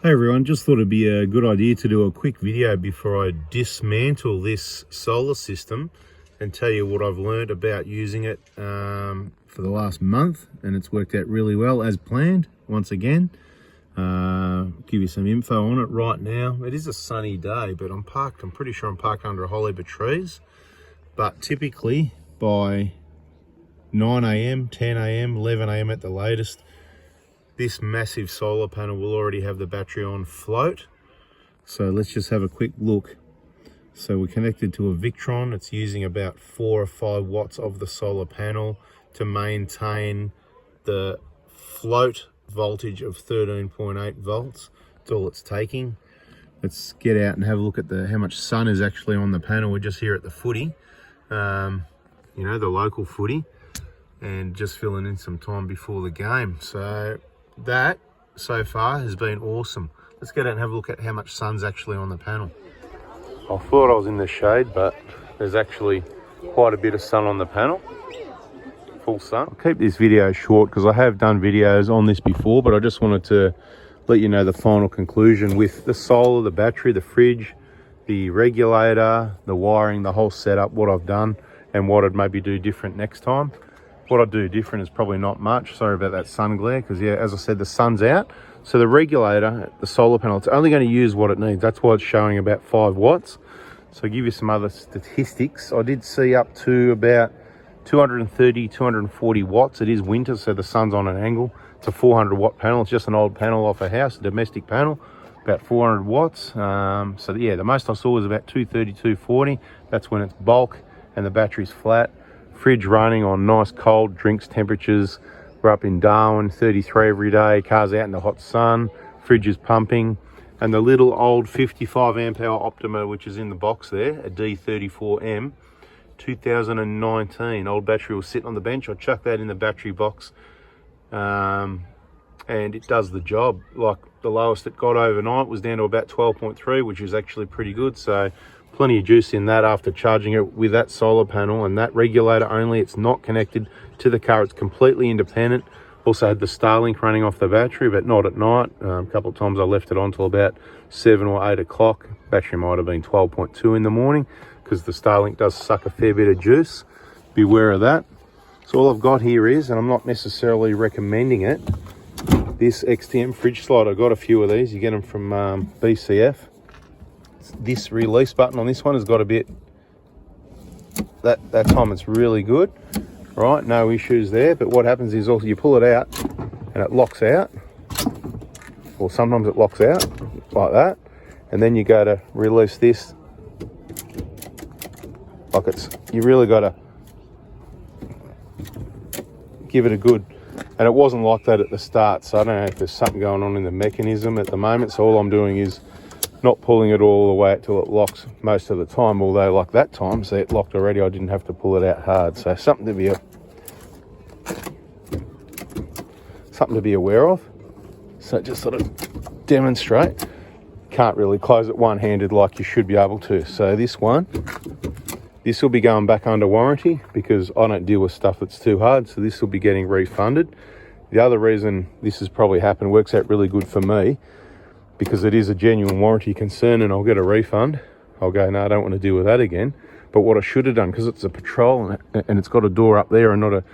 Hey everyone, just thought it'd be a good idea to do a quick video before I dismantle this solar system and tell you what I've learned about using it for the last month, and it's worked out really well as planned once again. Give you some info on it right now. It is a sunny day, but I'm pretty sure I'm parked under a whole heap of trees, but typically by 9 a.m, 10 a.m, 11 a.m at the latest, this massive solar panel will already have the battery on float. So let's just have a quick look. So we're connected to a Victron. It's using about 4 or 5 watts of the solar panel to maintain the float voltage of 13.8 volts. That's all it's taking. Let's get out and have a look at how much sun is actually on the panel. We're just here at the footy, the local footy, and just filling in some time before the game. So that so far has been awesome. Let's get out and have a look at how much sun's actually on the panel. I thought I was in the shade, but there's actually quite a bit of sun on the panel. Full sun. I'll keep this video short because I have done videos on this before, but I just wanted to let you know the final conclusion with the solar, the battery, the fridge, the regulator, the wiring, the whole setup, what I've done and what I'd maybe do different next time. What I do different is probably not much. Sorry about that sun glare, because yeah, as I said, the sun's out. So the regulator, the solar panel, it's only going to use what it needs. That's why it's showing about 5 watts. So I'll give you some other statistics. I did see up to about 230, 240 watts. It is winter, so the sun's on an angle. It's a 400 watt panel. It's just an old panel off a house, a domestic panel, about 400 watts. So yeah, the most I saw was about 230, 240. That's when it's bulk and the battery's flat. Fridge running on nice cold drinks temperatures. We're up in Darwin, 33 every day. Car's out in the hot sun. Fridge is pumping. And the little old 55 amp hour Optima, which is in the box there, a D34M, 2019. Old battery was sitting on the bench. I chucked that in the battery box. And it does the job. Like the lowest it got overnight was down to about 12.3, which is actually pretty good. So plenty of juice in that after charging it with that solar panel and that regulator only. It's not connected to the car. It's completely independent. Also had the Starlink running off the battery, but not at night. A couple of times I left it on till about 7 or 8 o'clock. Battery might have been 12.2 in the morning because the Starlink does suck a fair bit of juice. Beware of that. So all I've got here is, and I'm not necessarily recommending it, this XTM fridge slide. I got a few of these. You get them from BCF. This release button on this one has got a bit, that time it's really good, right? No issues there. But what happens is also you pull it out and it locks out, or sometimes it locks out like that, and then you go to release this, like you really got to give it a good, and it wasn't like that at the start, so I don't know if there's something going on in the mechanism at the moment. So all I'm doing is not pulling it all the way till it locks most of the time, although like that time, see, it locked already, I didn't have to pull it out hard. So something to be aware of. So just sort of demonstrate. Can't really close it one-handed like you should be able to. So this one, this will be going back under warranty because I don't deal with stuff that's too hard, so this will be getting refunded. The other reason this has probably happened, works out really good for me, because it is a genuine warranty concern and I'll get a refund. I'll go, no, I don't want to deal with that again. But what I should have done, because it's a Patrol and it's got a door up there and not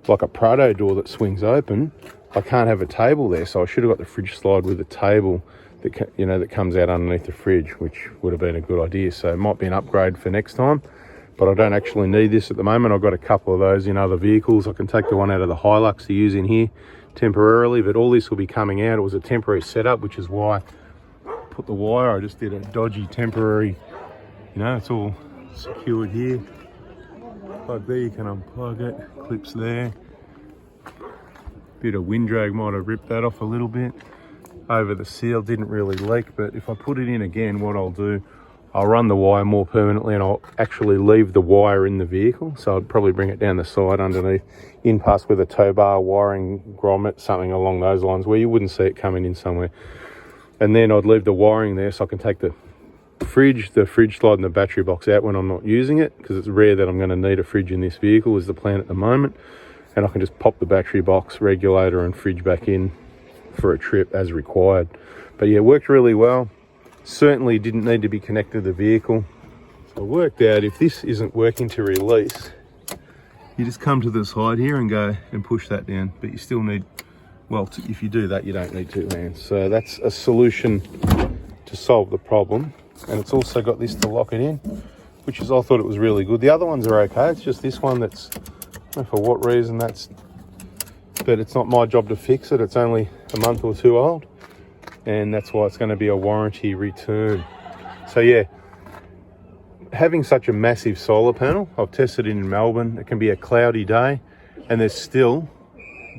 like a Prado door that swings open, I can't have a table there. So I should have got the fridge slide with a table that comes out underneath the fridge, which would have been a good idea. So it might be an upgrade for next time, but I don't actually need this at the moment. I've got a couple of those in other vehicles. I can take the one out of the Hilux to use in here temporarily, but all this will be coming out. It was a temporary setup, which is why put the wire. I just did a dodgy temporary, it's all secured here. Plug there, you can unplug it, clips there. Bit of wind drag might have ripped that off a little bit. Over the seal, didn't really leak, but if I put it in again, what I'll do, I'll run the wire more permanently and I'll actually leave the wire in the vehicle. So I'd probably bring it down the side underneath, in past with a tow bar, wiring grommet, something along those lines where you wouldn't see it coming in somewhere. And then I'd leave the wiring there so I can take the fridge slide and the battery box out when I'm not using it, because it's rare that I'm going to need a fridge in this vehicle, is the plan at the moment. And I can just pop the battery box, regulator and fridge back in for a trip as required. But yeah, worked really well. Certainly didn't need to be connected to the vehicle. So I worked out if this isn't working to release, you just come to the side here and go and push that down, but you still need, well, if you do that, you don't need 2 hands. So that's a solution to solve the problem. And it's also got this to lock it in, which is, I thought it was really good. The other ones are okay. It's just this one that's, I don't know for what reason that's, but it's not my job to fix it. It's only a month or 2 old, and that's why it's going to be a warranty return. So yeah, having such a massive solar panel, I've tested it in Melbourne. It can be a cloudy day and there's still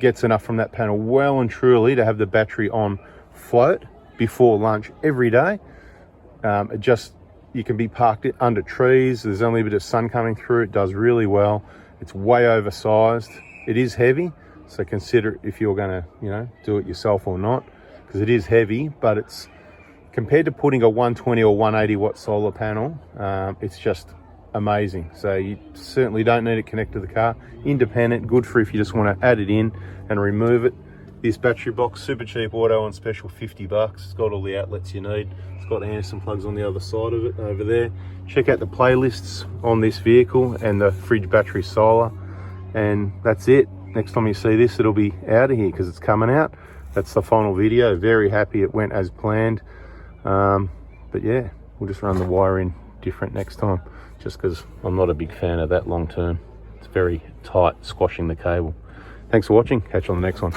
gets enough from that panel well and truly to have the battery on float before lunch every day. You can be parked under trees. There's only a bit of sun coming through. It does really well. It's way oversized. It is heavy, so consider if you're going to, do it yourself or not, because it is heavy. But it's compared to putting a 120 or 180 watt solar panel, it's just amazing. So you certainly don't need it connected to the car. Independent, good for if you just want to add it in and remove it. This battery box, super cheap, auto on special, $50. It's got all the outlets you need. It's got Anderson plugs on the other side of it over there. Check out the playlists on this vehicle and the fridge battery solar. And that's it. Next time you see this, it'll be out of here because it's coming out. That's the final video. Very happy it went as planned. But yeah, we'll just run the wire in different next time, just because I'm not a big fan of that long term. It's very tight, squashing the cable. Thanks for watching. Catch you on the next one.